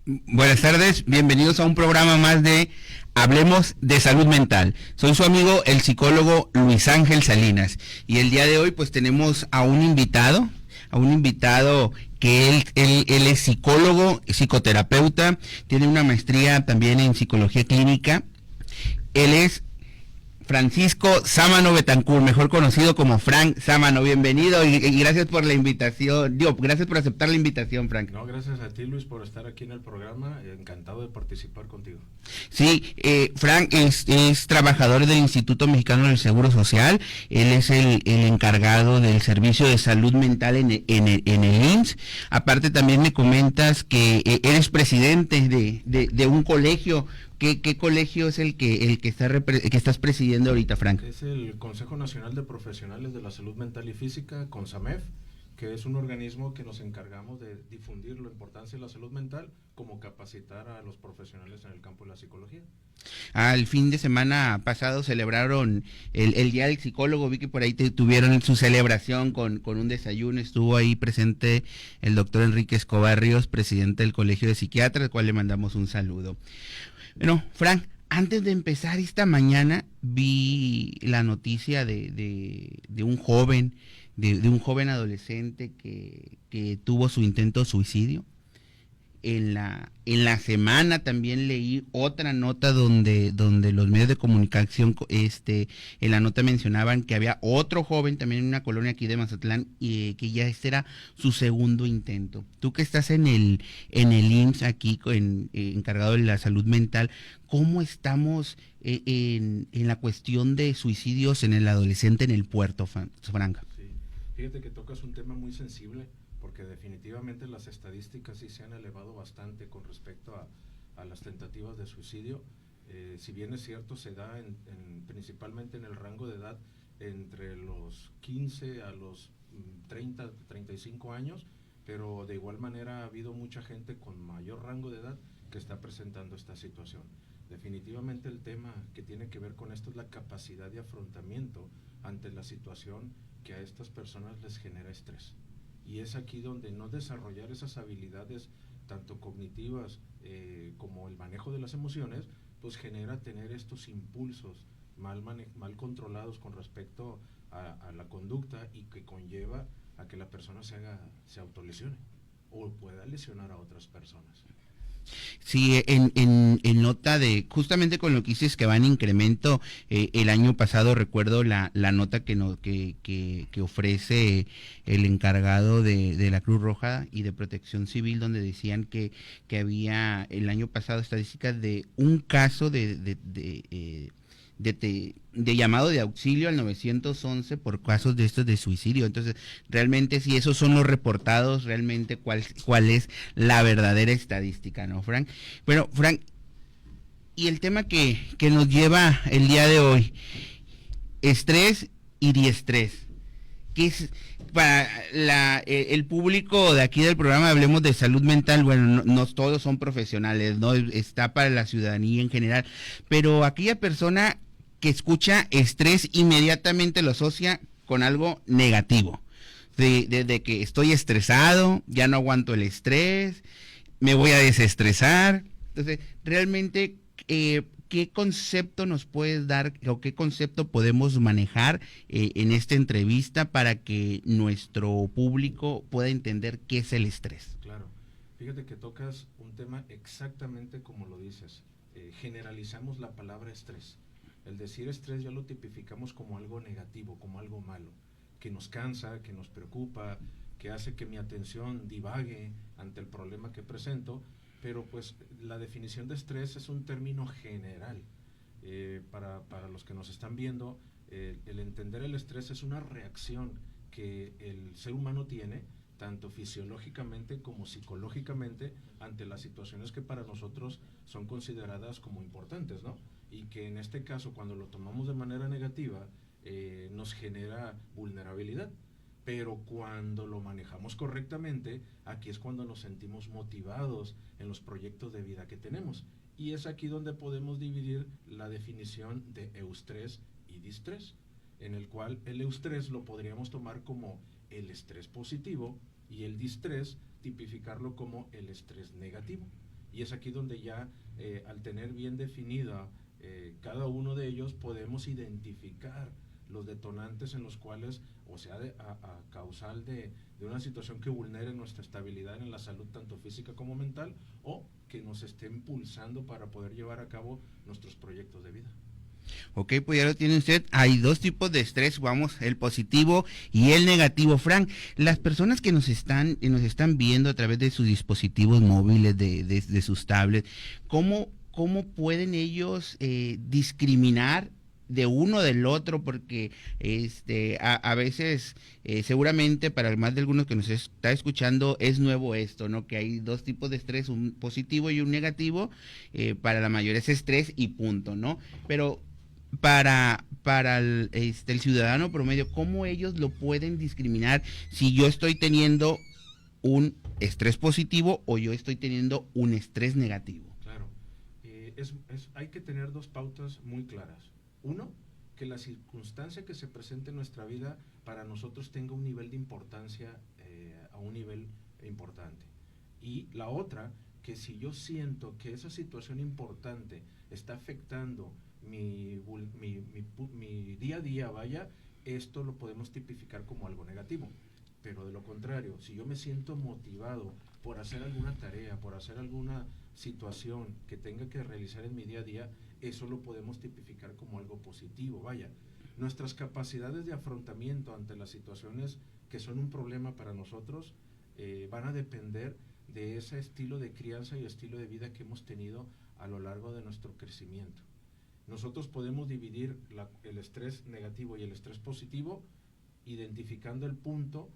Buenas tardes, bienvenidos a un programa más de Hablemos de Salud Mental. Soy su amigo, el psicólogo Luis Ángel Salinas. Y el día de hoy pues tenemos a un invitado que él es psicólogo, psicoterapeuta, tiene una maestría también en psicología clínica. Él es Francisco Sámano Betancourt, mejor conocido como Frank Sámano. Bienvenido y gracias por la invitación. Gracias por aceptar la invitación, Frank. No, gracias a ti, Luis, por estar aquí en el programa. Encantado de participar contigo. Sí, Frank es trabajador del Instituto Mexicano del Seguro Social. Él es el encargado del servicio de salud mental en el IMSS. Aparte, también me comentas que eres presidente de un colegio. ¿Qué colegio es el que estás presidiendo ahorita, Frank? Es el Consejo Nacional de Profesionales de la Salud Mental y Física, CONSAMEF, que es un organismo que nos encargamos de difundir la importancia de la salud mental, como capacitar a los profesionales en el campo de la psicología. El fin de semana pasado celebraron el Día del Psicólogo. Vi que por ahí tuvieron su celebración con un desayuno. Estuvo ahí presente el doctor Enrique Escobar Ríos, presidente del Colegio de Psiquiatras, al cual le mandamos un saludo. Bueno, Frank, antes de empezar esta mañana vi la noticia de un joven, de un joven adolescente que tuvo su intento de suicidio. En la semana también leí otra nota donde los medios de comunicación en la nota mencionaban que había otro joven también en una colonia aquí de Mazatlán y que ya este era su segundo intento. Tú que estás en el IMSS aquí encargado de la salud mental, ¿cómo estamos en la cuestión de suicidios en el adolescente en el puerto, Franca? Sí, fíjate que tocas un tema muy sensible, porque definitivamente las estadísticas sí se han elevado bastante con respecto a las tentativas de suicidio. Si bien es cierto, se da principalmente en el rango de edad entre los 15 a los 30, 35 años, pero de igual manera ha habido mucha gente con mayor rango de edad que está presentando esta situación. Definitivamente el tema que tiene que ver con esto es la capacidad de afrontamiento ante la situación que a estas personas les genera estrés. Y es aquí donde no desarrollar esas habilidades tanto cognitivas como el manejo de las emociones, pues genera tener estos impulsos mal controlados con respecto a la conducta, y que conlleva a que la persona se autolesione o pueda lesionar a otras personas. Sí, en nota de, justamente con lo que dices que va en incremento, el año pasado recuerdo la nota que ofrece el encargado de la Cruz Roja y de Protección Civil, donde decían que había el año pasado estadísticas de un caso de llamado de auxilio al 911 por casos de estos de suicidio. Entonces, realmente si esos son los reportados, realmente cuál es la verdadera estadística, ¿no, Frank? Bueno, Frank, y el tema que nos lleva el día de hoy, estrés y diestrés, que es para el público de aquí del programa Hablemos de Salud Mental. Bueno, no todos son profesionales, ¿no? Está para la ciudadanía en general, pero aquella persona que escucha estrés inmediatamente lo asocia con algo negativo, de que estoy estresado, ya no aguanto el estrés, me voy a desestresar. Entonces, realmente, ¿qué concepto nos puedes dar o qué concepto podemos manejar en esta entrevista para que nuestro público pueda entender qué es el estrés? Claro, fíjate que tocas un tema exactamente como lo dices. Generalizamos la palabra estrés. El decir estrés ya lo tipificamos como algo negativo, como algo malo, que nos cansa, que nos preocupa, que hace que mi atención divague ante el problema que presento. Pero pues la definición de estrés es un término general. Para los que nos están viendo, el entender el estrés es una reacción que el ser humano tiene, tanto fisiológicamente como psicológicamente, ante las situaciones que para nosotros son consideradas como importantes, ¿no? Y que en este caso, cuando lo tomamos de manera negativa, nos genera vulnerabilidad. Pero cuando lo manejamos correctamente, aquí es cuando nos sentimos motivados en los proyectos de vida que tenemos. Y es aquí donde podemos dividir la definición de eustrés y distrés, en el cual el eustrés lo podríamos tomar como el estrés positivo y el distrés tipificarlo como el estrés negativo. Y es aquí donde ya al tener bien definida cada uno de ellos podemos identificar los detonantes en los cuales, o sea, a causal de una situación que vulnere nuestra estabilidad en la salud tanto física como mental, o que nos esté impulsando para poder llevar a cabo nuestros proyectos de vida. Ok, pues ya lo tiene usted. Hay dos tipos de estrés, vamos, el positivo y el negativo. Frank, las personas que nos están viendo a través de sus dispositivos móviles, de sus tablets, ¿cómo pueden ellos discriminar de uno del otro? Porque a veces, seguramente para más de algunos que nos está escuchando, es nuevo esto, ¿no? Que hay dos tipos de estrés, un positivo y un negativo. Para la mayoría es estrés y punto, ¿no? Pero para el ciudadano promedio, ¿cómo ellos lo pueden discriminar si yo estoy teniendo un estrés positivo o yo estoy teniendo un estrés negativo? Claro, hay que tener dos pautas muy claras. Uno, que la circunstancia que se presente en nuestra vida para nosotros tenga un nivel de importancia a un nivel importante. Y la otra, que si yo siento que esa situación importante está afectando mi día a día, vaya, esto lo podemos tipificar como algo negativo. Pero de lo contrario, si yo me siento motivado por hacer alguna tarea, por hacer alguna situación que tenga que realizar en mi día a día, eso lo podemos tipificar como algo positivo, vaya. Nuestras capacidades de afrontamiento ante las situaciones que son un problema para nosotros van a depender de ese estilo de crianza y estilo de vida que hemos tenido a lo largo de nuestro crecimiento. Nosotros podemos dividir el estrés negativo y el estrés positivo identificando el punto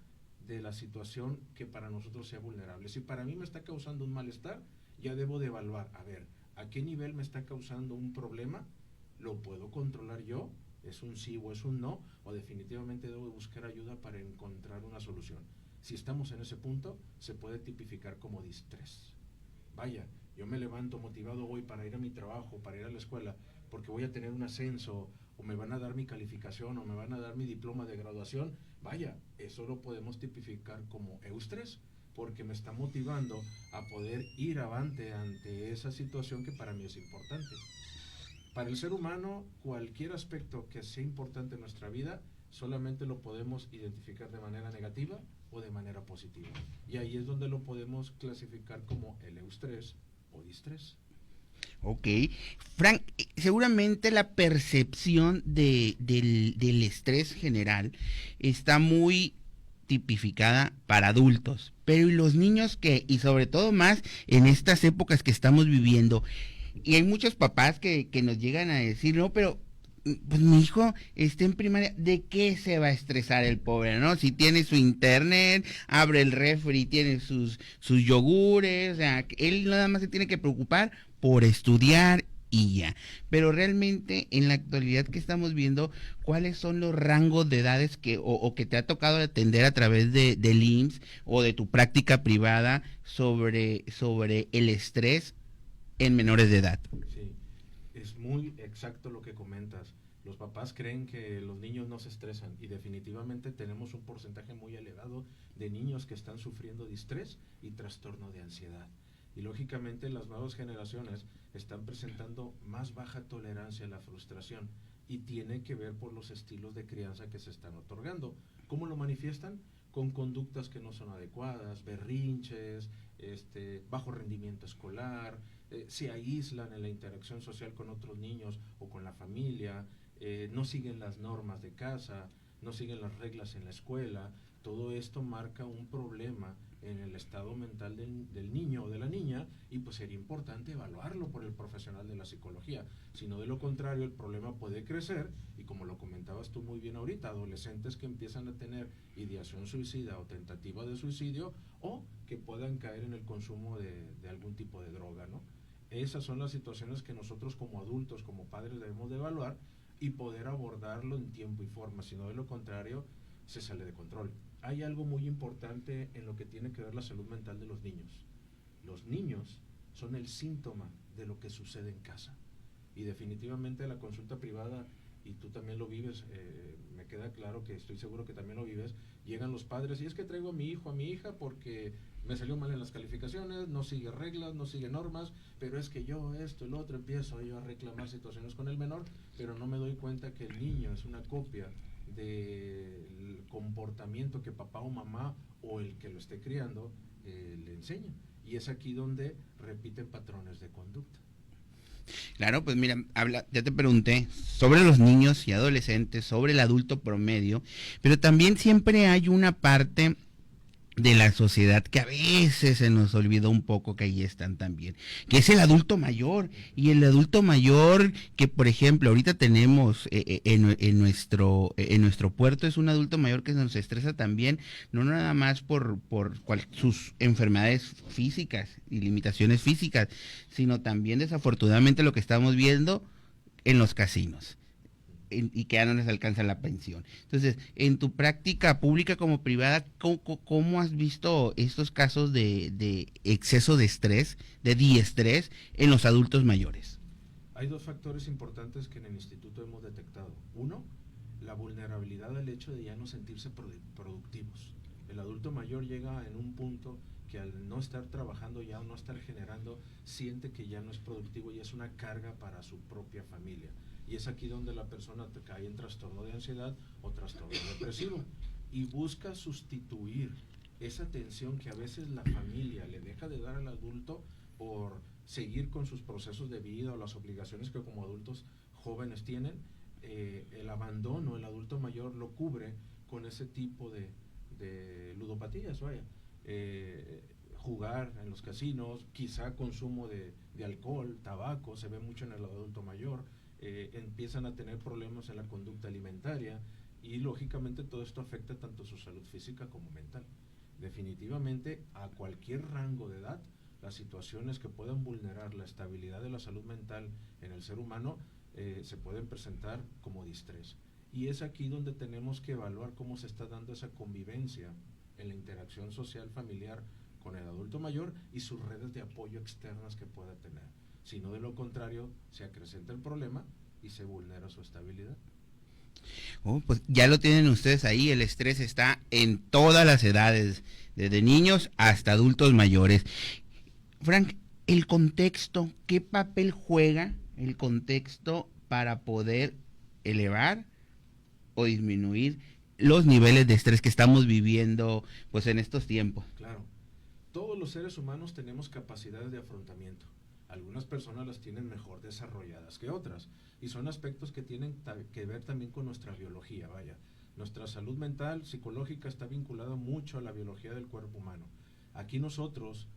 de la situación que para nosotros sea vulnerable. Si para mí me está causando un malestar, ya debo de evaluar, a ver, ¿a qué nivel me está causando un problema? ¿Lo puedo controlar yo? ¿Es un sí o es un no? ¿O definitivamente debo de buscar ayuda para encontrar una solución? Si estamos en ese punto, se puede tipificar como distrés. Vaya, yo me levanto motivado hoy para ir a mi trabajo, para ir a la escuela, porque voy a tener un ascenso, o me van a dar mi calificación, o me van a dar mi diploma de graduación. Vaya, eso lo podemos tipificar como eustrés, porque me está motivando a poder ir avante ante esa situación que para mí es importante. Para el ser humano, cualquier aspecto que sea importante en nuestra vida, solamente lo podemos identificar de manera negativa o de manera positiva. Y ahí es donde lo podemos clasificar como el eustrés o distrés. Ok. Frank, seguramente la percepción del estrés general está muy tipificada para adultos, pero ¿y los niños qué? Y sobre todo más en estas épocas que estamos viviendo. Y hay muchos papás que nos llegan a decir, no, pero pues mi hijo está en primaria, ¿de qué se va a estresar el pobre, no? Si tiene su internet, abre el refri, tiene sus yogures, o sea, él nada más se tiene que preocupar por estudiar y ya. Pero realmente en la actualidad que estamos viendo, ¿cuáles son los rangos de edades o que te ha tocado atender a través del IMSS o de tu práctica privada sobre el estrés en menores de edad? Sí, es muy exacto lo que comentas. Los papás creen que los niños no se estresan y definitivamente tenemos un porcentaje muy elevado de niños que están sufriendo de estrés y trastorno de ansiedad. Y lógicamente las nuevas generaciones están presentando más baja tolerancia a la frustración y tiene que ver por los estilos de crianza que se están otorgando. ¿Cómo lo manifiestan? Con conductas que no son adecuadas, berrinches, bajo rendimiento escolar, se aíslan en la interacción social con otros niños o con la familia, no siguen las normas de casa, no siguen las reglas en la escuela. Todo esto marca un problema en el estado mental del niño o de la niña, y pues sería importante evaluarlo por el profesional de la psicología. Si no, de lo contrario, el problema puede crecer y, como lo comentabas tú muy bien ahorita, adolescentes que empiezan a tener ideación suicida o tentativa de suicidio, o que puedan caer en el consumo de algún tipo de droga, ¿no? Esas son las situaciones que nosotros como adultos, como padres, debemos de evaluar y poder abordarlo en tiempo y forma. Si no, de lo contrario, se sale de control. Hay algo muy importante en lo que tiene que ver la salud mental de los niños. Los niños son el síntoma de lo que sucede en casa. Y definitivamente la consulta privada y tú también lo vives, me queda claro que estoy seguro que también lo vives, llegan los padres y es que traigo a mi hijo, a mi hija porque me salió mal en las calificaciones, no sigue reglas, no sigue normas, pero es que yo esto, el otro, empiezo yo a reclamar situaciones con el menor, pero no me doy cuenta que el niño es una copia del comportamiento que papá o mamá o el que lo esté criando le enseña. Y es aquí donde repiten patrones de conducta. Claro, pues mira, ya te pregunté sobre los niños y adolescentes, sobre el adulto promedio, pero también siempre hay una parte de la sociedad que a veces se nos olvidó un poco que ahí están también, que es el adulto mayor, y el adulto mayor que por ejemplo ahorita tenemos en nuestro puerto es un adulto mayor que nos estresa también, no nada más por sus enfermedades físicas y limitaciones físicas, sino también desafortunadamente lo que estamos viendo en los casinos. Y que ya no les alcanza la pensión. Entonces, en tu práctica pública como privada, ¿cómo has visto estos casos de exceso de estrés, de diestrés en los adultos mayores? Hay dos factores importantes que en el instituto hemos detectado. Uno, la vulnerabilidad al hecho de ya no sentirse productivos. El adulto mayor llega en un punto que al no estar trabajando ya o no estar generando, siente que ya no es productivo y es una carga para su propia familia. Y es aquí donde la persona cae en trastorno de ansiedad o trastorno depresivo y busca sustituir esa atención que a veces la familia le deja de dar al adulto por seguir con sus procesos de vida o las obligaciones que como adultos jóvenes tienen. El abandono, el adulto mayor lo cubre con ese tipo de ludopatías, vaya. Jugar en los casinos, quizá consumo de alcohol, tabaco, se ve mucho en el adulto mayor. Empiezan a tener problemas en la conducta alimentaria y lógicamente todo esto afecta tanto su salud física como mental. Definitivamente a cualquier rango de edad, las situaciones que puedan vulnerar la estabilidad de la salud mental en el ser humano se pueden presentar como distrés. Y es aquí donde tenemos que evaluar cómo se está dando esa convivencia en la interacción social familiar con el adulto mayor y sus redes de apoyo externas que pueda tener. Si no, de lo contrario, se acrecenta el problema y se vulnera su estabilidad. Pues ya lo tienen ustedes ahí, el estrés está en todas las edades, desde niños hasta adultos mayores. Frank, el contexto, ¿qué papel juega el contexto para poder elevar o disminuir los niveles de estrés que estamos viviendo pues en estos tiempos? Claro, todos los seres humanos tenemos capacidades de afrontamiento. Algunas personas las tienen mejor desarrolladas que otras y son aspectos que tienen que ver también con nuestra biología, vaya. Nuestra salud mental, psicológica está vinculada mucho a la biología del cuerpo humano. Aquí nosotros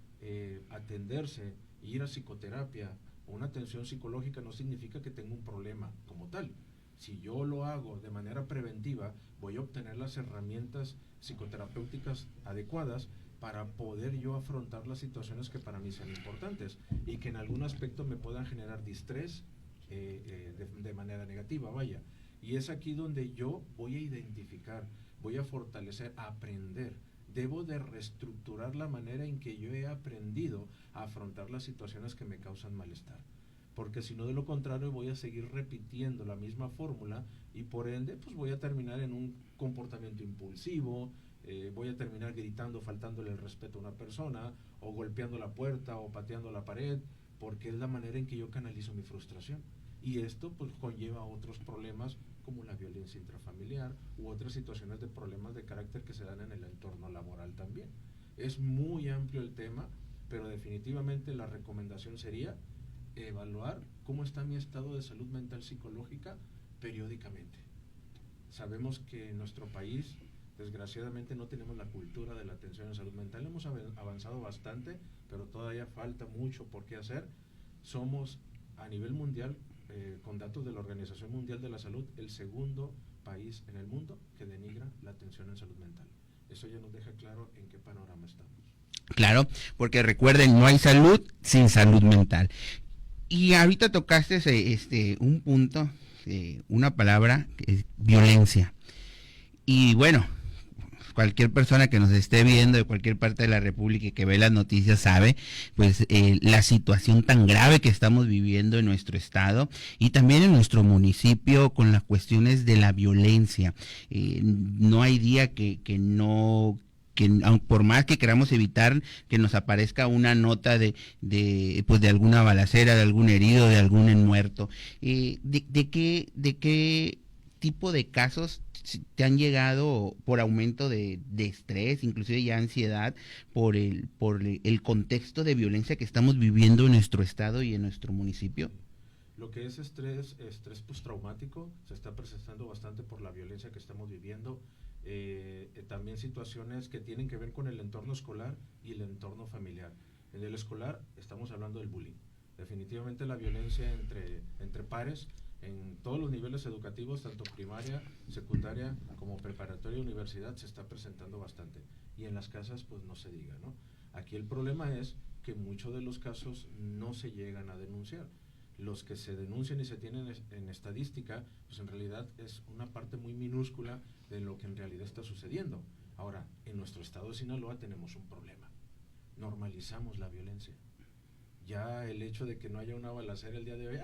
atenderse, ir a psicoterapia o una atención psicológica no significa que tenga un problema como tal. Si yo lo hago de manera preventiva, voy a obtener las herramientas psicoterapéuticas adecuadas para poder yo afrontar las situaciones que para mí sean importantes y que en algún aspecto me puedan generar distrés de manera negativa, vaya. Y es aquí donde yo voy a identificar, voy a fortalecer, a aprender. Debo de reestructurar la manera en que yo he aprendido a afrontar las situaciones que me causan malestar. Porque si no, de lo contrario, voy a seguir repitiendo la misma fórmula y por ende, pues voy a terminar en un comportamiento impulsivo, voy a terminar gritando, faltándole el respeto a una persona, o golpeando la puerta, o pateando la pared, porque es la manera en que yo canalizo mi frustración. Y esto pues conlleva otros problemas como la violencia intrafamiliar u otras situaciones de problemas de carácter que se dan en el entorno laboral también. Es muy amplio el tema, pero definitivamente la recomendación sería evaluar cómo está mi estado de salud mental psicológica periódicamente. Sabemos que en nuestro país desgraciadamente no tenemos la cultura de la atención en salud mental. Hemos avanzado bastante, pero todavía falta mucho por qué hacer. Somos a nivel mundial, con datos de la Organización Mundial de la Salud, el segundo país en el mundo que denigra la atención en salud mental. Eso ya nos deja claro en qué panorama estamos. Claro, porque recuerden, no hay salud sin salud mental. Y ahorita tocaste un punto, una palabra, que es violencia. Y bueno, cualquier persona que nos esté viendo de cualquier parte de la República y que ve las noticias sabe, pues la situación tan grave que estamos viviendo en nuestro estado y también en nuestro municipio con las cuestiones de la violencia. No hay día que no que por más que queramos evitar que nos aparezca una nota pues de alguna balacera, de algún herido, de algún muerto, ¿de qué tipo de casos te han llegado por aumento de estrés, inclusive ya ansiedad, por el contexto de violencia que estamos viviendo en nuestro estado y en nuestro municipio? Lo que es estrés postraumático, se está presentando bastante por la violencia que estamos viviendo. También situaciones que tienen que ver con el entorno escolar y el entorno familiar. En el escolar estamos hablando del bullying. Definitivamente la violencia entre pares en todos los niveles educativos, tanto primaria, secundaria como preparatoria y universidad, se está presentando bastante. Y en las casas pues no se diga, ¿no? Aquí el problema es que muchos de los casos no se llegan a denunciar. Los que se denuncian y se tienen en estadística, pues en realidad es una parte muy minúscula de lo que en realidad está sucediendo. Ahora, en nuestro estado de Sinaloa tenemos un problema. Normalizamos la violencia. Ya el hecho de que no haya una balacera el día de hoy,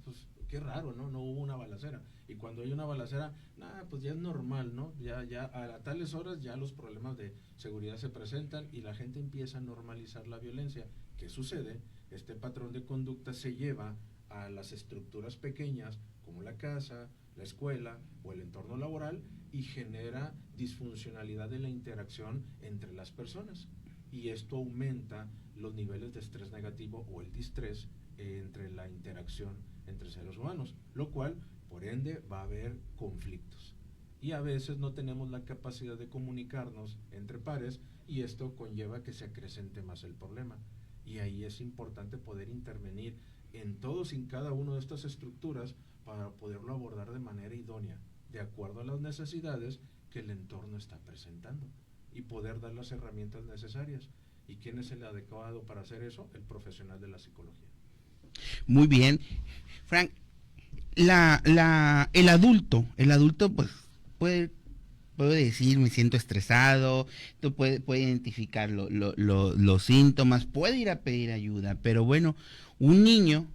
pues qué raro, ¿no? No hubo una balacera. Y cuando hay una balacera, pues ya es normal, ¿no? Ya a tales horas ya los problemas de seguridad se presentan y la gente empieza a normalizar la violencia. ¿Qué sucede? Este patrón de conducta se lleva a las estructuras pequeñas como la casa, la escuela o el entorno laboral y genera disfuncionalidad en la interacción entre las personas. Y esto aumenta los niveles de estrés negativo o el distrés entre la interacción entre seres humanos, lo cual, por ende, va a haber conflictos. Y a veces no tenemos la capacidad de comunicarnos entre pares y esto conlleva que se acrecente más el problema. Y ahí es importante poder intervenir en todos y en cada una de estas estructuras para poderlo abordar de manera idónea, de acuerdo a las necesidades que el entorno está presentando y poder dar las herramientas necesarias. ¿Y quién es el adecuado para hacer eso? El profesional de la psicología. Muy bien. Frank, el adulto pues puede decir me siento estresado, puede identificar los síntomas, puede ir a pedir ayuda, pero bueno, un niño,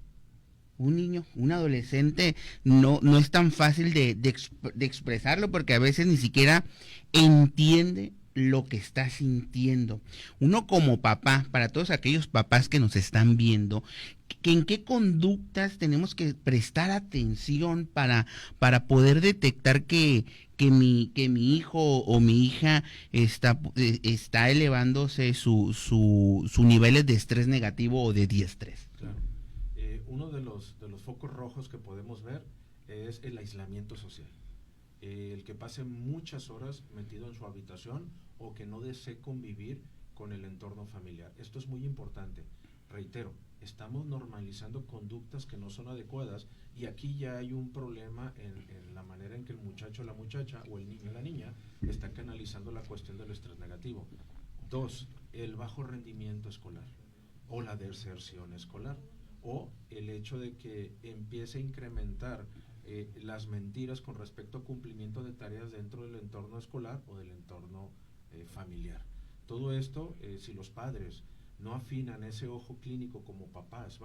un adolescente no es tan fácil de expresarlo porque a veces ni siquiera entiende lo que está sintiendo. Uno como papá, para todos aquellos papás que nos están viendo, ¿en qué conductas tenemos que prestar atención para poder detectar que mi hijo o mi hija está elevándose sus niveles de estrés negativo o de diestrés? Claro. Uno de los focos rojos que podemos ver es el aislamiento social. El que pase muchas horas metido en su habitación o que no desee convivir con el entorno familiar. Esto es muy importante. Reitero, estamos normalizando conductas que no son adecuadas y aquí ya hay un problema en la manera en que el muchacho, la muchacha o el niño, la niña está canalizando la cuestión del estrés negativo. 2, el bajo rendimiento escolar o la deserción escolar o el hecho de que empiece a incrementar las mentiras con respecto a cumplimiento de tareas dentro del entorno escolar o del entorno familiar. Todo esto, si los padres no afinan ese ojo clínico como papás,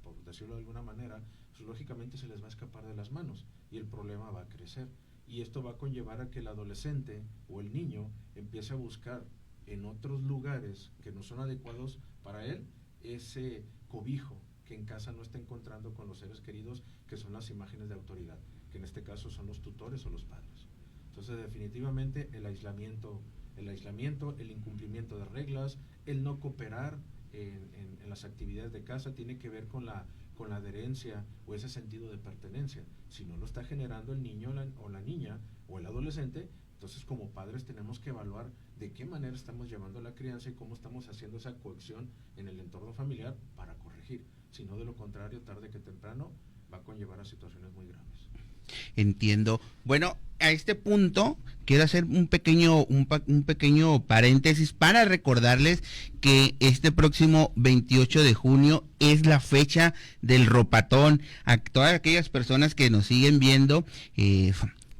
por decirlo de alguna manera, pues lógicamente se les va a escapar de las manos y el problema va a crecer. Y esto va a conllevar a que el adolescente o el niño empiece a buscar en otros lugares que no son adecuados para él ese cobijo que en casa no está encontrando con los seres queridos, que son las imágenes de autoridad, que en este caso son los tutores o los padres. Entonces definitivamente el aislamiento, el incumplimiento de reglas, el no cooperar en las actividades de casa tiene que ver con la adherencia o ese sentido de pertenencia. Si no lo está generando el niño o la niña o el adolescente, entonces como padres tenemos que evaluar de qué manera estamos llevando la crianza y cómo estamos haciendo esa cohesión en el entorno familiar para corregir. Si no, de lo contrario, tarde que temprano va a conllevar a situaciones muy graves. Entiendo. Bueno, a este punto quiero hacer un pequeño paréntesis para recordarles que este próximo 28 de junio es la fecha del ropatón. A todas aquellas personas que nos siguen viendo,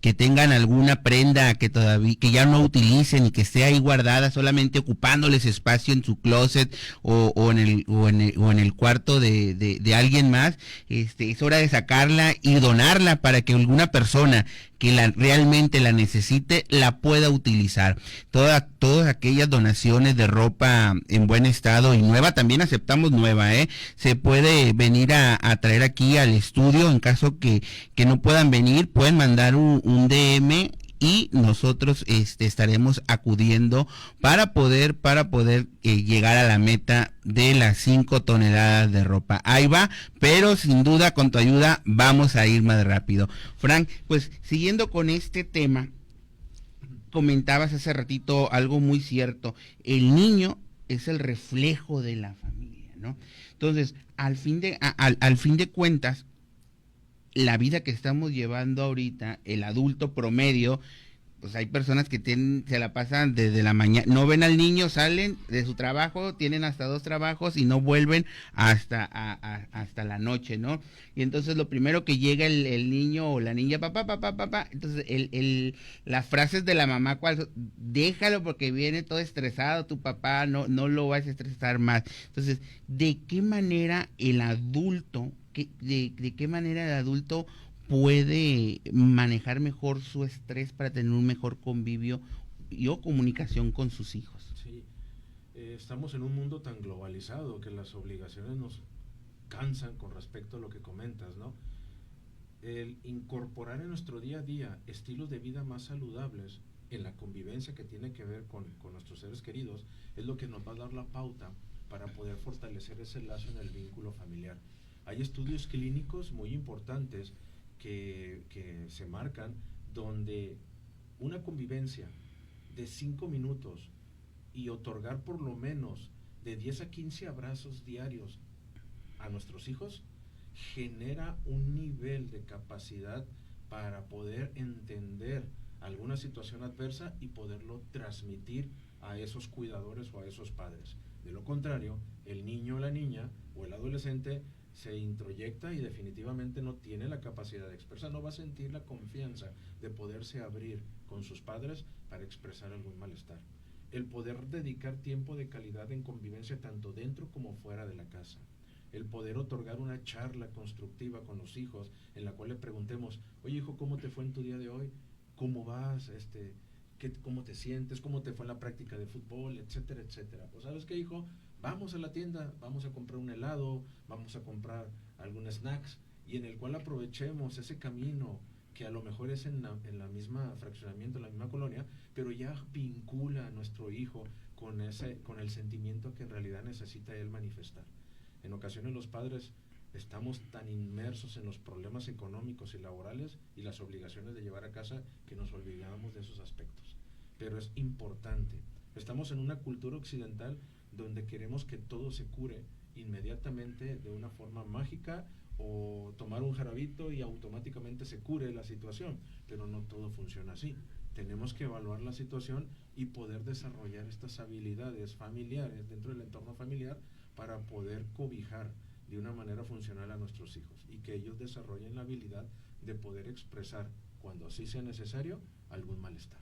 que tengan alguna prenda que todavía, que ya no utilicen y que esté ahí guardada, solamente ocupándoles espacio en su closet o en el cuarto de alguien más, es hora de sacarla y donarla para que alguna persona que realmente la necesite la pueda utilizar. Todas aquellas donaciones de ropa en buen estado y nueva, también aceptamos nueva, se puede venir a traer aquí al estudio. En caso que no puedan venir, pueden mandar un DM y nosotros estaremos acudiendo para poder llegar a la meta de las 5 toneladas de ropa. Ahí va, pero sin duda con tu ayuda vamos a ir más rápido. Frank, pues siguiendo con este tema, comentabas hace ratito algo muy cierto. El niño es el reflejo de la familia, ¿no? Entonces, al fin de cuentas, la vida que estamos llevando ahorita, el adulto promedio, pues hay personas que se la pasan desde la mañana, no ven al niño, salen de su trabajo, tienen hasta 2 trabajos y no vuelven hasta la noche, ¿no? Y entonces lo primero que llega el niño o la niña, papá, entonces las frases de la mamá, déjalo porque viene todo estresado, tu papá, no lo vas a estresar más. Entonces, ¿de qué manera el adulto, de qué manera el adulto puede manejar mejor su estrés para tener un mejor convivio o comunicación con sus hijos? Sí, estamos en un mundo tan globalizado que las obligaciones nos cansan con respecto a lo que comentas, ¿no? El incorporar en nuestro día a día estilos de vida más saludables en la convivencia que tiene que ver con nuestros seres queridos es lo que nos va a dar la pauta para poder fortalecer ese lazo en el vínculo familiar. Hay estudios clínicos muy importantes que se marcan donde una convivencia de 5 minutos y otorgar por lo menos de 10 a 15 abrazos diarios a nuestros hijos genera un nivel de capacidad para poder entender alguna situación adversa y poderlo transmitir a esos cuidadores o a esos padres. De lo contrario, el niño o la niña o el adolescente se introyecta y definitivamente no tiene la capacidad de expresar, no va a sentir la confianza de poderse abrir con sus padres para expresar algún malestar. El poder dedicar tiempo de calidad en convivencia tanto dentro como fuera de la casa. El poder otorgar una charla constructiva con los hijos en la cual le preguntemos, oye hijo, ¿cómo te fue en tu día de hoy? ¿Cómo vas? ¿Cómo te sientes? ¿Cómo te fue en la práctica de fútbol? Etcétera, etcétera. Pues ¿sabes qué, hijo? Vamos a la tienda, vamos a comprar un helado, vamos a comprar algún snacks y en el cual aprovechemos ese camino que a lo mejor es en la misma fraccionamiento, en la misma colonia, pero ya vincula a nuestro hijo con el sentimiento que en realidad necesita él manifestar. En ocasiones los padres estamos tan inmersos en los problemas económicos y laborales y las obligaciones de llevar a casa que nos olvidamos de esos aspectos. Pero es importante. Estamos en una cultura occidental donde queremos que todo se cure inmediatamente de una forma mágica o tomar un jarabito y automáticamente se cure la situación, pero no todo funciona así. Tenemos que evaluar la situación y poder desarrollar estas habilidades familiares dentro del entorno familiar para poder cobijar de una manera funcional a nuestros hijos y que ellos desarrollen la habilidad de poder expresar, cuando así sea necesario, algún malestar.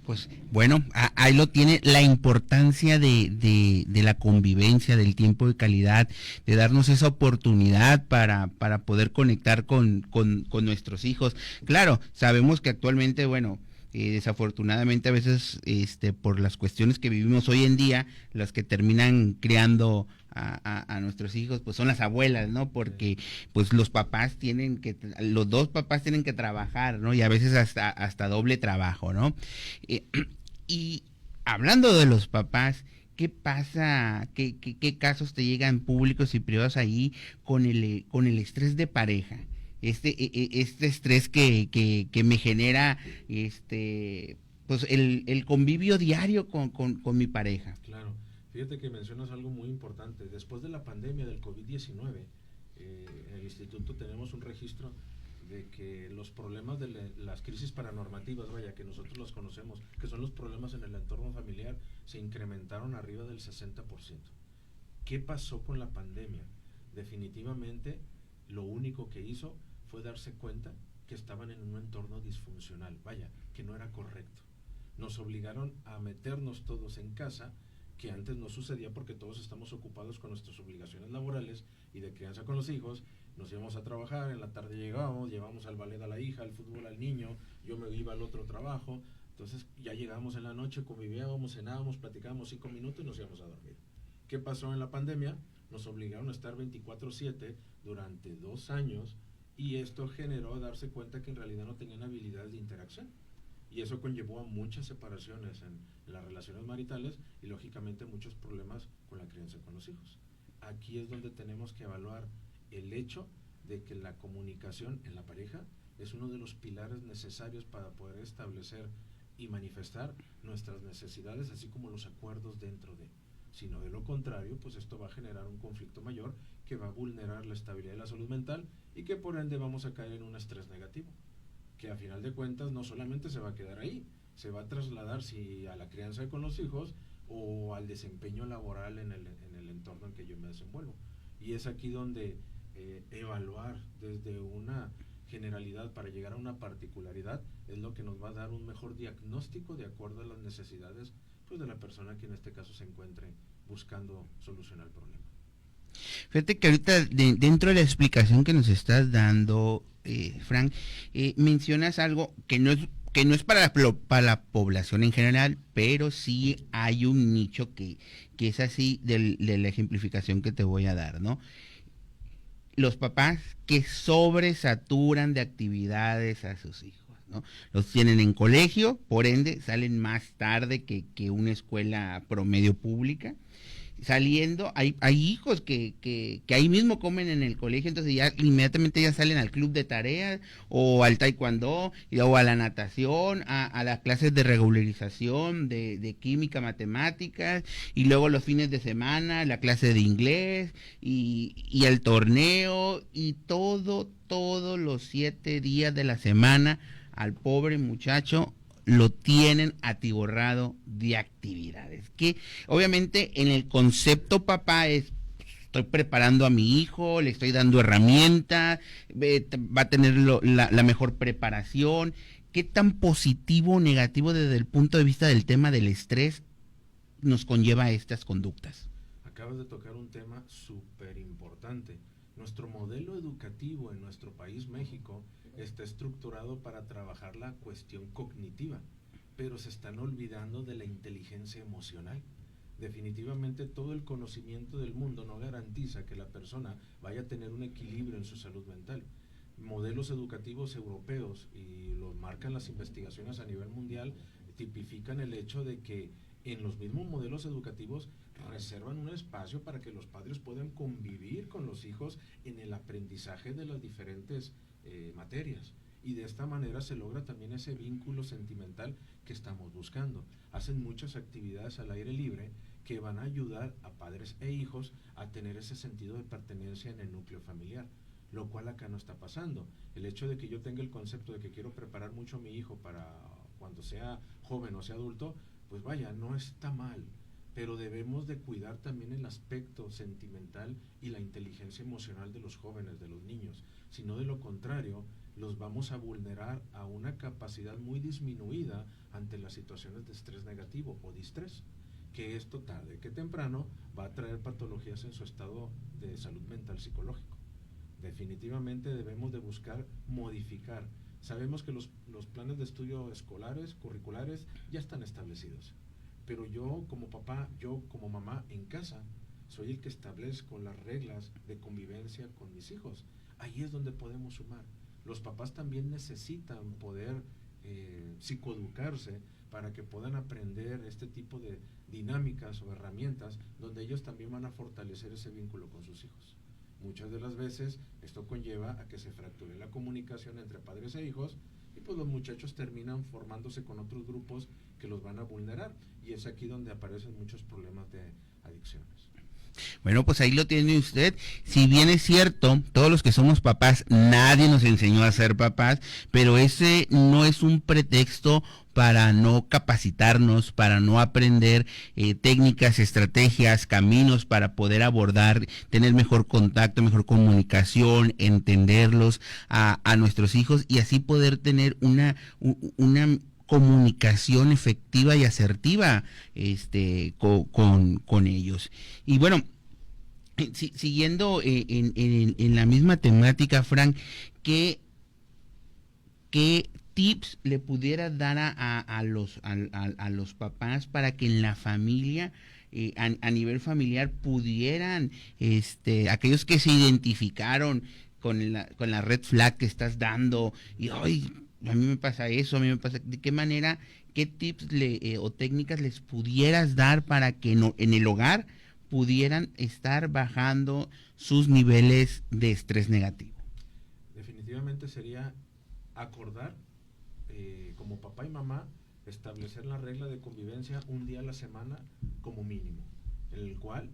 Pues bueno, ahí lo tiene, la importancia de la convivencia, del tiempo de calidad, de darnos esa oportunidad para poder conectar con nuestros hijos. Claro, sabemos que actualmente, bueno, desafortunadamente a veces por las cuestiones que vivimos hoy en día, las que terminan criando a nuestros hijos pues son las abuelas, ¿no? Porque pues los 2 papás tienen que trabajar, ¿no? Y a veces hasta doble trabajo, ¿no? Y hablando de los papás, ¿qué pasa? ¿Qué casos te llegan públicos y privados ahí con el estrés de pareja? Este estrés que me genera pues el convivio diario con mi pareja. Claro, fíjate que mencionas algo muy importante. Después de la pandemia del COVID-19, en el instituto tenemos un registro de que los problemas de las crisis paranormativas, vaya, que nosotros los conocemos, que son los problemas en el entorno familiar, se incrementaron arriba del 60%. ¿Qué pasó con la pandemia? Definitivamente lo único que hizo fue darse cuenta que estaban en un entorno disfuncional, vaya, que no era correcto. Nos obligaron a meternos todos en casa, que antes no sucedía porque todos estamos ocupados con nuestras obligaciones laborales y de crianza con los hijos. Nos íbamos a trabajar, en la tarde llevábamos al ballet a la hija, al fútbol al niño, yo me iba al otro trabajo. Entonces ya llegábamos en la noche, convivíamos, cenábamos, platicábamos 5 minutos y nos íbamos a dormir. ¿Qué pasó en la pandemia? Nos obligaron a estar 24/7 durante 2 años, y esto generó darse cuenta que en realidad no tenían habilidades de interacción. Y eso conllevó a muchas separaciones en las relaciones maritales y lógicamente muchos problemas con la crianza con los hijos. Aquí es donde tenemos que evaluar el hecho de que la comunicación en la pareja es uno de los pilares necesarios para poder establecer y manifestar nuestras necesidades, así como los acuerdos dentro de. Sino de lo contrario, pues esto va a generar un conflicto mayor que va a vulnerar la estabilidad de la salud mental y que por ende vamos a caer en un estrés negativo, que a final de cuentas no solamente se va a quedar ahí, se va a trasladar si a la crianza con los hijos o al desempeño laboral en el entorno en que yo me desenvuelvo. Y es aquí donde evaluar desde una generalidad para llegar a una particularidad es lo que nos va a dar un mejor diagnóstico de acuerdo a las necesidades, pues, de la persona que en este caso se encuentre buscando solucionar el problema. Fíjate que ahorita dentro de la explicación que nos estás dando, Frank, mencionas algo que no es para la población en general, pero sí hay un nicho que es así de la ejemplificación que te voy a dar, ¿no? Los papás que sobresaturan de actividades a sus hijos, ¿no? Los tienen en colegio, por ende salen más tarde que una escuela promedio pública. Saliendo, hay hijos que ahí mismo comen en el colegio, entonces ya inmediatamente ya salen al club de tareas o al taekwondo o a la natación, a las clases de regularización de química, matemáticas, y luego los fines de semana la clase de inglés y el torneo y todos los 7 días de la semana al pobre muchacho lo tienen atiborrado de actividades, que obviamente en el concepto papá es: estoy preparando a mi hijo, le estoy dando herramientas, va a tener la mejor preparación. ¿Qué tan positivo o negativo desde el punto de vista del tema del estrés nos conlleva a estas conductas? Acabas de tocar un tema súper importante. Nuestro modelo educativo en nuestro país, México, está estructurado para trabajar la cuestión cognitiva, pero se están olvidando de la inteligencia emocional. Definitivamente todo el conocimiento del mundo no garantiza que la persona vaya a tener un equilibrio en su salud mental. Modelos educativos europeos, y lo marcan las investigaciones a nivel mundial, tipifican el hecho de que en los mismos modelos educativos reservan un espacio para que los padres puedan convivir con los hijos en el aprendizaje de las diferentes materias, y de esta manera se logra también ese vínculo sentimental que estamos buscando. Hacen muchas actividades al aire libre que van a ayudar a padres e hijos a tener ese sentido de pertenencia en el núcleo familiar, lo cual acá no está pasando. El hecho de que yo tenga el concepto de que quiero preparar mucho a mi hijo para cuando sea joven o sea adulto, pues vaya, no está mal, pero debemos de cuidar también el aspecto sentimental y la inteligencia emocional de los jóvenes, de los niños. Si no, de lo contrario, los vamos a vulnerar a una capacidad muy disminuida ante las situaciones de estrés negativo o distrés, que esto tarde que temprano va a traer patologías en su estado de salud mental psicológico. Definitivamente debemos de buscar modificar. Sabemos que los planes de estudio escolares, curriculares, ya están establecidos, pero yo como papá, yo como mamá en casa, soy el que establezco las reglas de convivencia con mis hijos. Ahí es donde podemos sumar. Los papás también necesitan poder psicoeducarse para que puedan aprender este tipo de dinámicas o herramientas donde ellos también van a fortalecer ese vínculo con sus hijos. Muchas de las veces esto conlleva a que se fracture la comunicación entre padres e hijos, y pues los muchachos terminan formándose con otros grupos que los van a vulnerar, y es aquí donde aparecen muchos problemas de adicciones. Bueno, pues ahí lo tiene usted. Si bien es cierto, todos los que somos papás, nadie nos enseñó a ser papás, pero ese no es un pretexto para no capacitarnos, para no aprender técnicas, estrategias, caminos para poder abordar, tener mejor contacto, mejor comunicación, entenderlos a nuestros hijos y así poder tener una comunicación efectiva y asertiva con ellos. Y bueno, siguiendo en la misma temática, Frank, ¿qué tips le pudiera dar a los papás para que en la familia, a nivel familiar, pudieran, aquellos que se identificaron con la red flag que estás dando, y hoy a mí me pasa eso, a mí me pasa, ¿de qué manera, qué tips o técnicas les pudieras dar para que en el hogar pudieran estar bajando sus niveles de estrés negativo? Definitivamente sería acordar, como papá y mamá, establecer la regla de convivencia un día a la semana como mínimo, en el cual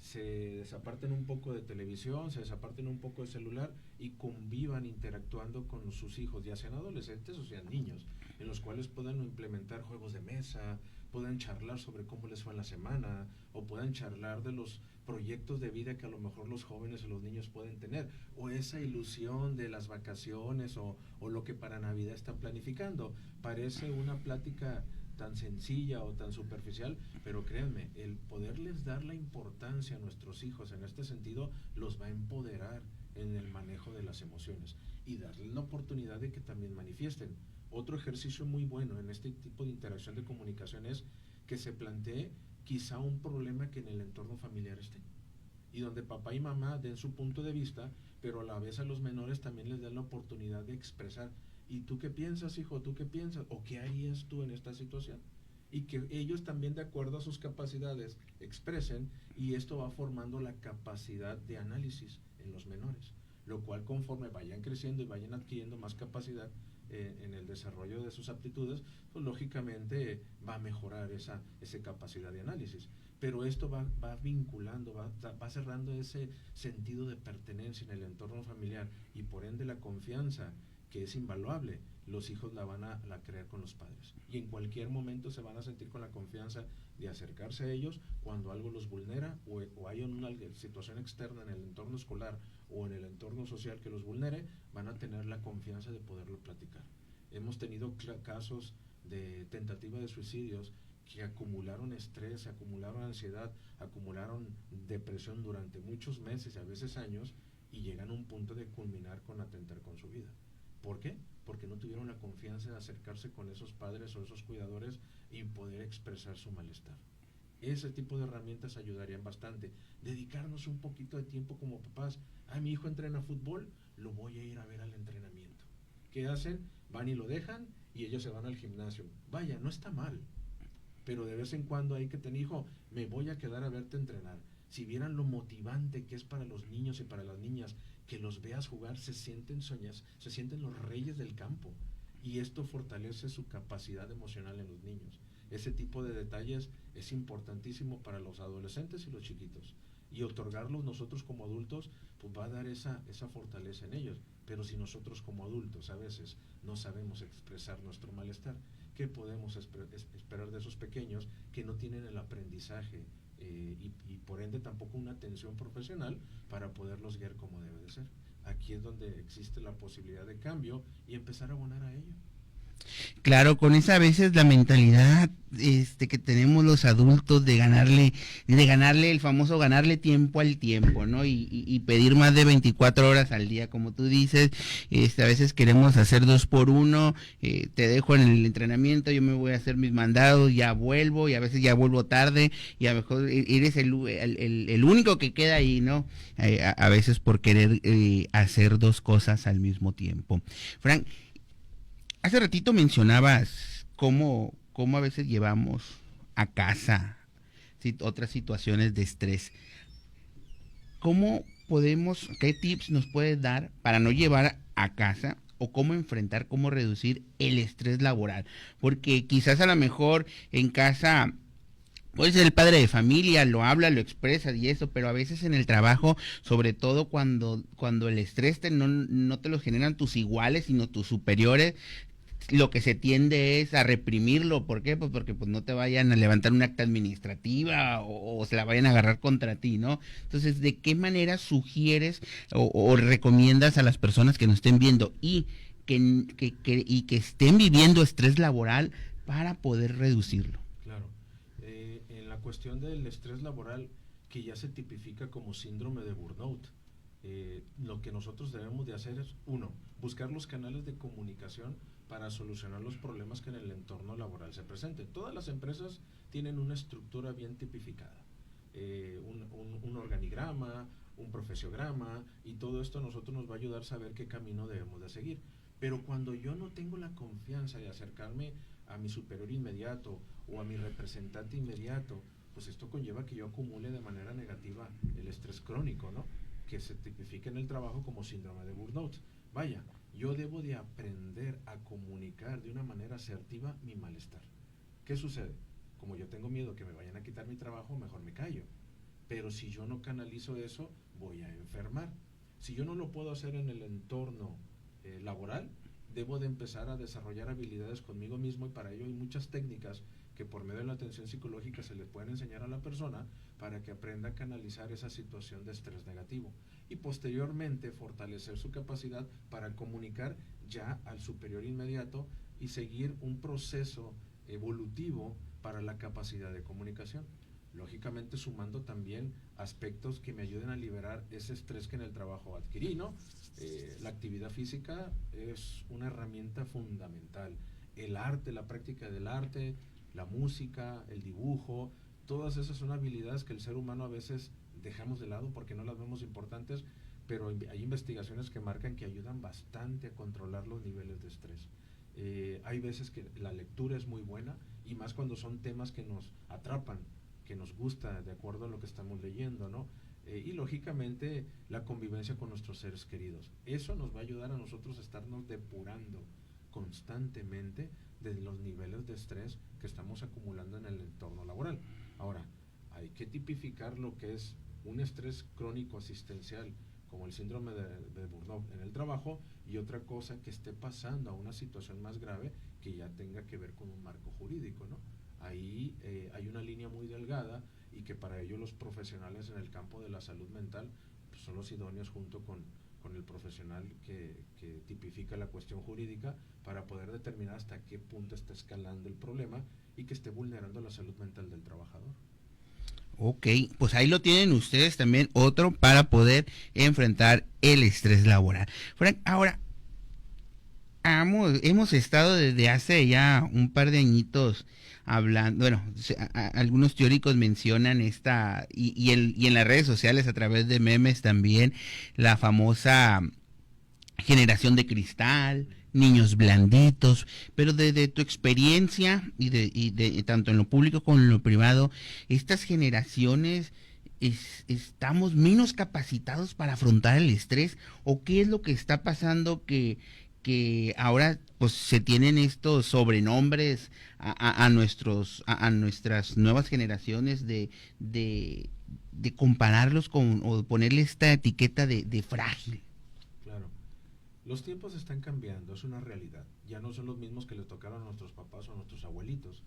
se desaparten un poco de televisión, se desaparten un poco de celular y convivan interactuando con sus hijos, ya sean adolescentes o sean niños, en los cuales puedan implementar juegos de mesa, puedan charlar sobre cómo les fue en la semana, o puedan charlar de los proyectos de vida que a lo mejor los jóvenes o los niños pueden tener, o esa ilusión de las vacaciones o lo que para Navidad están planificando. Parece una plática tan sencilla o tan superficial, pero créanme, el poderles dar la importancia a nuestros hijos en este sentido los va a empoderar en el manejo de las emociones y darles la oportunidad de que también manifiesten. Otro ejercicio muy bueno en este tipo de interacción de comunicación es que se plantee quizá un problema que en el entorno familiar esté y donde papá y mamá den su punto de vista, pero a la vez a los menores también les den la oportunidad de expresar: ¿y tú qué piensas, hijo? ¿Tú qué piensas? ¿O qué harías tú en esta situación? Y que ellos también, de acuerdo a sus capacidades, expresen, y esto va formando la capacidad de análisis en los menores, lo cual, conforme vayan creciendo y vayan adquiriendo más capacidad en el desarrollo de sus aptitudes, pues lógicamente va a mejorar esa capacidad de análisis. Pero esto va vinculando, va cerrando ese sentido de pertenencia en el entorno familiar, y por ende la confianza, que es invaluable, los hijos la van a crear con los padres, y en cualquier momento se van a sentir con la confianza de acercarse a ellos cuando algo los vulnera, o hay una situación externa en el entorno escolar o en el entorno social que los vulnere. Van a tener la confianza de poderlo platicar. Hemos tenido casos de tentativa de suicidios que acumularon estrés, acumularon ansiedad, acumularon depresión durante muchos meses, a veces años, y llegan a un punto de culminar con atentar con su vida. ¿Por qué? Porque no tuvieron la confianza de acercarse con esos padres o esos cuidadores y poder expresar su malestar. Ese tipo de herramientas ayudarían bastante. Dedicarnos un poquito de tiempo como papás. Mi hijo entrena fútbol, lo voy a ir a ver al entrenamiento. ¿Qué hacen? Van y lo dejan y ellos se van al gimnasio. Vaya, no está mal, pero de vez en cuando hay que tener: hijo, me voy a quedar a verte entrenar. Si vieran lo motivante que es para los niños y para las niñas que los veas jugar, se sienten los reyes del campo, y esto fortalece su capacidad emocional en los niños. Ese tipo de detalles es importantísimo para los adolescentes y los chiquitos, y otorgarlos nosotros como adultos pues va a dar esa fortaleza en ellos. Pero si nosotros como adultos a veces no sabemos expresar nuestro malestar, ¿qué podemos esperar de esos pequeños que no tienen el aprendizaje y por ende tampoco una atención profesional para poderlos guiar como debe de ser? Aquí es donde existe la posibilidad de cambio y empezar a abonar a ello. Claro, con esa a veces la mentalidad que tenemos los adultos de ganarle el famoso ganarle tiempo al tiempo, ¿no? Y pedir más de 24 horas al día, como tú dices. A veces queremos hacer 2 por 1, te dejo en el entrenamiento, yo me voy a hacer mis mandados, ya vuelvo, y a veces ya vuelvo tarde, y a lo mejor eres el único que queda ahí, ¿no? A veces por querer hacer 2 cosas al mismo tiempo. Frank, hace ratito mencionabas cómo a veces llevamos a casa otras situaciones de estrés. ¿Qué tips nos puedes dar para no llevar a casa, o cómo enfrentar, cómo reducir el estrés laboral? Porque quizás a lo mejor en casa Puedes ser el padre de familia, lo habla, lo expresa y eso, pero a veces en el trabajo, sobre todo cuando el estrés no te lo generan tus iguales, sino tus superiores, lo que se tiende es a reprimirlo. ¿Por qué? Pues porque pues no te vayan a levantar una acta administrativa o se la vayan a agarrar contra ti, ¿no? Entonces, ¿de qué manera sugieres o recomiendas a las personas que nos estén viendo y que estén viviendo estrés laboral para poder reducirlo? Claro. En la cuestión del estrés laboral, que ya se tipifica como síndrome de burnout, lo que nosotros debemos de hacer es, uno, buscar los canales de comunicación para solucionar los problemas que en el entorno laboral se presenten. Todas las empresas tienen una estructura bien tipificada, un organigrama, un profesiograma, y todo esto a nosotros nos va a ayudar a saber qué camino debemos de seguir. Pero cuando yo no tengo la confianza de acercarme a mi superior inmediato o a mi representante inmediato, pues esto conlleva que yo acumule de manera negativa el estrés crónico, ¿no? Que se tipifica en el trabajo como síndrome de burnout. Vaya, yo debo de aprender a comunicar de una manera asertiva mi malestar. ¿Qué sucede? Como yo tengo miedo que me vayan a quitar mi trabajo, mejor me callo. Pero si yo no canalizo eso, voy a enfermar. Si yo no lo puedo hacer en el entorno laboral, debo de empezar a desarrollar habilidades conmigo mismo, y para ello hay muchas técnicas que por medio de la atención psicológica se le pueden enseñar a la persona para que aprenda a canalizar esa situación de estrés negativo y posteriormente fortalecer su capacidad para comunicar ya al superior inmediato y seguir un proceso evolutivo para la capacidad de comunicación. Lógicamente sumando también aspectos que me ayuden a liberar ese estrés que en el trabajo adquirí, ¿no? La actividad física es una herramienta fundamental. El arte, la práctica del arte, la música, el dibujo, todas esas son habilidades que el ser humano a veces dejamos de lado porque no las vemos importantes, pero hay investigaciones que marcan que ayudan bastante a controlar los niveles de estrés. Hay veces que la lectura es muy buena, y más cuando son temas que nos atrapan, que nos gusta de acuerdo a lo que estamos leyendo, ¿no? Y lógicamente la convivencia con nuestros seres queridos. Eso nos va a ayudar a nosotros a estarnos depurando constantemente de los niveles de estrés que estamos acumulando en el entorno laboral. Ahora, hay que tipificar lo que es un estrés crónico asistencial, como el síndrome de Burnout en el trabajo, y otra cosa que esté pasando a una situación más grave que ya tenga que ver con un marco jurídico, ¿no? Ahí hay una línea muy delgada, y que para ello los profesionales en el campo de la salud mental pues, son los idóneos junto con el profesional que tipifica la cuestión jurídica para poder determinar hasta qué punto está escalando el problema y que esté vulnerando la salud mental del trabajador. Ok, pues ahí lo tienen ustedes también, otro para poder enfrentar el estrés laboral. Frank, ahora, hemos estado desde hace ya un par de añitos hablando, bueno, algunos teóricos mencionan y en las redes sociales a través de memes también, la famosa generación de cristal, niños blanditos, pero de tu experiencia y de tanto en lo público como en lo privado, estas generaciones estamos menos capacitados para afrontar el estrés, o qué es lo que está pasando que ahora pues se tienen estos sobrenombres a nuestras nuevas generaciones de compararlos con o ponerle esta etiqueta de frágil. Claro. Los tiempos están cambiando, es una realidad. Ya no son los mismos que les tocaron a nuestros papás o a nuestros abuelitos.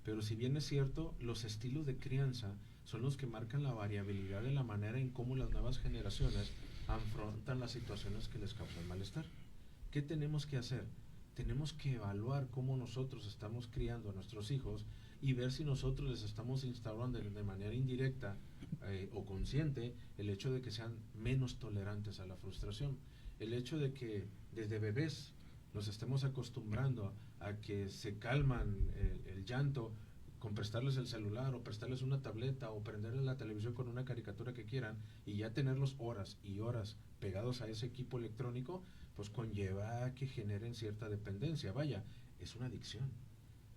Pero si bien es cierto, los estilos de crianza son los que marcan la variabilidad de la manera en cómo las nuevas generaciones afrontan las situaciones que les causan malestar. ¿Qué tenemos que hacer? Tenemos que evaluar cómo nosotros estamos criando a nuestros hijos y ver si nosotros les estamos instaurando de manera indirecta o consciente el hecho de que sean menos tolerantes a la frustración. El hecho de que desde bebés nos estemos acostumbrando a que se calman el llanto con prestarles el celular o prestarles una tableta o prenderles la televisión con una caricatura que quieran, y ya tenerlos horas y horas pegados a ese equipo electrónico, pues conlleva a que generen cierta dependencia. Vaya, es una adicción.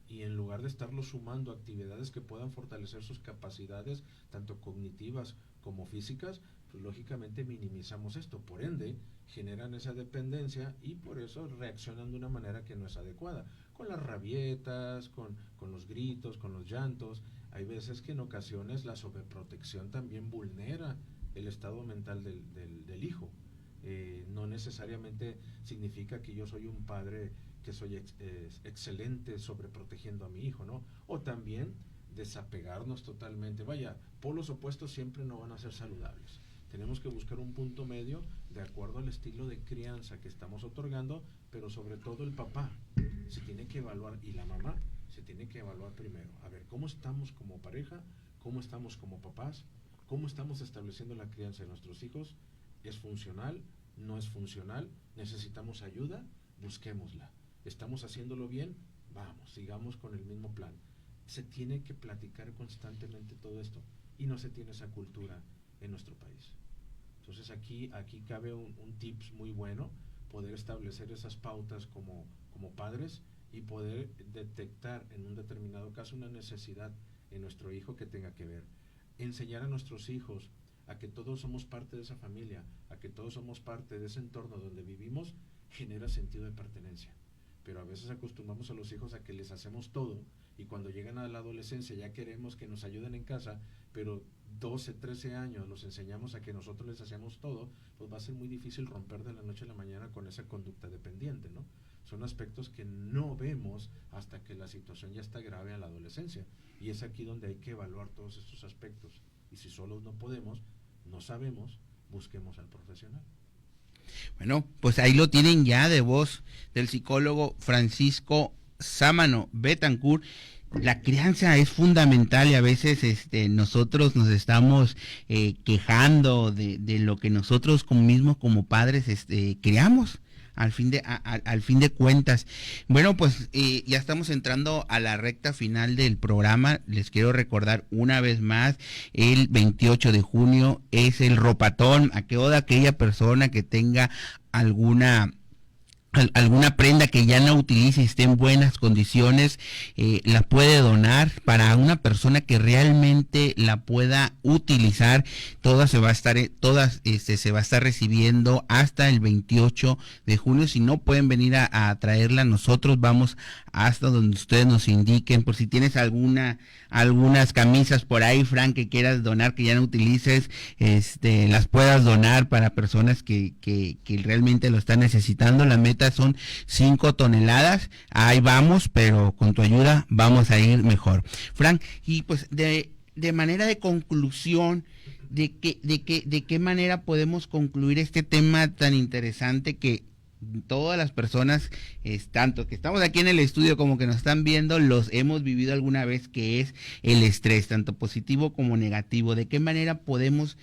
Y en lugar de estarlos sumando actividades que puedan fortalecer sus capacidades, tanto cognitivas como físicas, pues lógicamente minimizamos esto. Por ende, generan esa dependencia y por eso reaccionan de una manera que no es adecuada. Con las rabietas, con los gritos, con los llantos. Hay veces que en ocasiones la sobreprotección también vulnera el estado mental del hijo. No necesariamente significa que yo soy un padre que soy excelente sobreprotegiendo a mi hijo, ¿no? O también desapegarnos totalmente. Vaya, polos opuestos siempre no van a ser saludables. Tenemos que buscar un punto medio de acuerdo al estilo de crianza que estamos otorgando, pero sobre todo el papá se tiene que evaluar, y la mamá se tiene que evaluar primero. A ver, ¿cómo estamos como pareja? ¿Cómo estamos como papás? ¿Cómo estamos estableciendo la crianza de nuestros hijos? ¿Es funcional? ¿No es funcional? ¿Necesitamos ayuda? Busquémosla. ¿Estamos haciéndolo bien? Vamos, sigamos con el mismo plan. Se tiene que platicar constantemente todo esto, y no se tiene esa cultura en nuestro país. Entonces aquí cabe un tips muy bueno, poder establecer esas pautas como padres y poder detectar en un determinado caso una necesidad en nuestro hijo que tenga que ver. Enseñar a nuestros hijos a que todos somos parte de esa familia, a que todos somos parte de ese entorno donde vivimos, genera sentido de pertenencia. Pero a veces acostumbramos a los hijos a que les hacemos todo, y cuando llegan a la adolescencia ya queremos que nos ayuden en casa, pero 12, 13 años los enseñamos a que nosotros les hacemos todo, pues va a ser muy difícil romper de la noche a la mañana con esa conducta dependiente, ¿no? Son aspectos que no vemos hasta que la situación ya está grave en la adolescencia, y es aquí donde hay que evaluar todos estos aspectos, y si solos no podemos, no sabemos, busquemos al profesional. Bueno, pues ahí lo tienen ya de voz del psicólogo Francisco Sámano Betancourt. La crianza es fundamental, y a veces nosotros nos estamos quejando de lo que nosotros mismos como padres criamos. Al fin de cuentas. Bueno, pues ya estamos entrando a la recta final del programa. Les quiero recordar una vez más, el 28 de junio es el ropatón. A que toda aquella persona que tenga alguna prenda que ya no utilice y esté en buenas condiciones, la puede donar para una persona que realmente la pueda utilizar. Se va a estar recibiendo hasta el 28 de junio. Si no pueden venir a traerla, nosotros vamos hasta donde ustedes nos indiquen. Por si tienes algunas camisas por ahí, Frank, que quieras donar, que ya no utilices, las puedas donar para personas que realmente lo están necesitando. La meta son 5 toneladas, ahí vamos, pero con tu ayuda vamos a ir mejor. Frank, y pues de manera de conclusión, ¿de qué manera podemos concluir este tema tan interesante que todas las personas, tanto que estamos aquí en el estudio como que nos están viendo, los hemos vivido alguna vez, que es el estrés, tanto positivo como negativo? ¿De qué manera podemos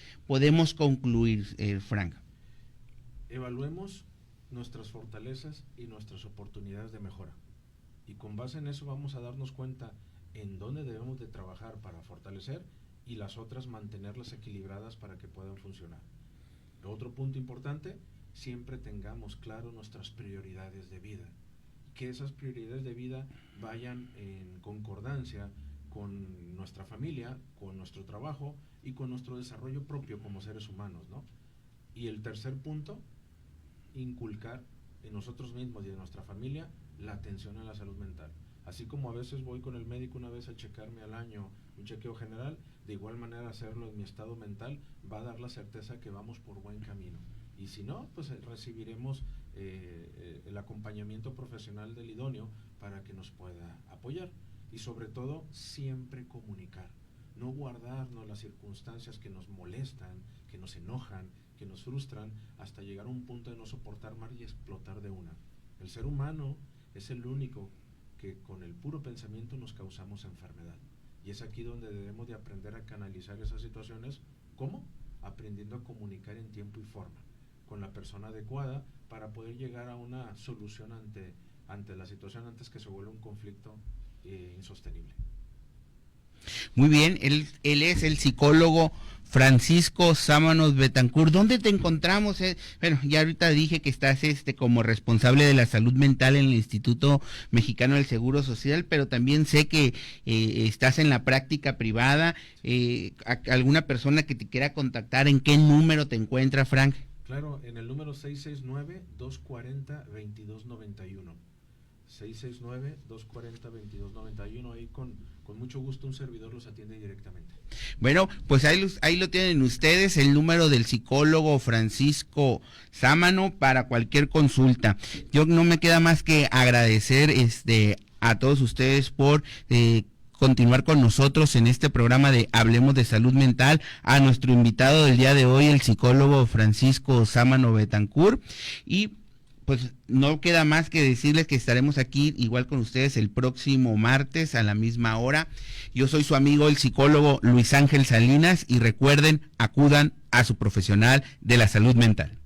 concluir, Frank? Evaluemos nuestras fortalezas y nuestras oportunidades de mejora, y con base en eso vamos a darnos cuenta en dónde debemos de trabajar para fortalecer, y las otras mantenerlas equilibradas para que puedan funcionar. Otro punto importante: siempre tengamos claro nuestras prioridades de vida, que esas prioridades de vida vayan en concordancia con nuestra familia, con nuestro trabajo y con nuestro desarrollo propio como seres humanos, ¿no? Y el tercer punto: inculcar en nosotros mismos y en nuestra familia la atención a la salud mental. Así como a veces voy con el médico una vez a checarme al año, un chequeo general, de igual manera hacerlo en mi estado mental va a dar la certeza que vamos por buen camino. Y si no, pues recibiremos el acompañamiento profesional del idóneo para que nos pueda apoyar. Y sobre todo, siempre comunicar. No guardarnos las circunstancias que nos molestan, que nos enojan, que nos frustran, hasta llegar a un punto de no soportar más y explotar de una. El ser humano es el único que con el puro pensamiento nos causamos enfermedad. Y es aquí donde debemos de aprender a canalizar esas situaciones. ¿Cómo? Aprendiendo a comunicar en tiempo y forma, con la persona adecuada, para poder llegar a una solución ante la situación, antes que se vuelva un conflicto insostenible. Muy bien, él es el psicólogo Francisco Sámano Betancourt. ¿Dónde te encontramos? Bueno, ya ahorita dije que estás como responsable de la salud mental en el Instituto Mexicano del Seguro Social, pero también sé que estás en la práctica privada. ¿Alguna persona que te quiera contactar, en qué número te encuentra, Frank? Claro, en el número 669-240-2291. 669-240-2291. Ahí con mucho gusto un servidor los atiende directamente. Bueno, pues ahí lo tienen ustedes, el número del psicólogo Francisco Sámano para cualquier consulta. Yo no me queda más que agradecer a todos ustedes por continuar con nosotros en este programa de Hablemos de Salud Mental, a nuestro invitado del día de hoy, el psicólogo Francisco Sámano Betancourt, y pues no queda más que decirles que estaremos aquí igual con ustedes el próximo martes a la misma hora. Yo soy su amigo el psicólogo Luis Ángel Salinas y recuerden, acudan a su profesional de la salud mental.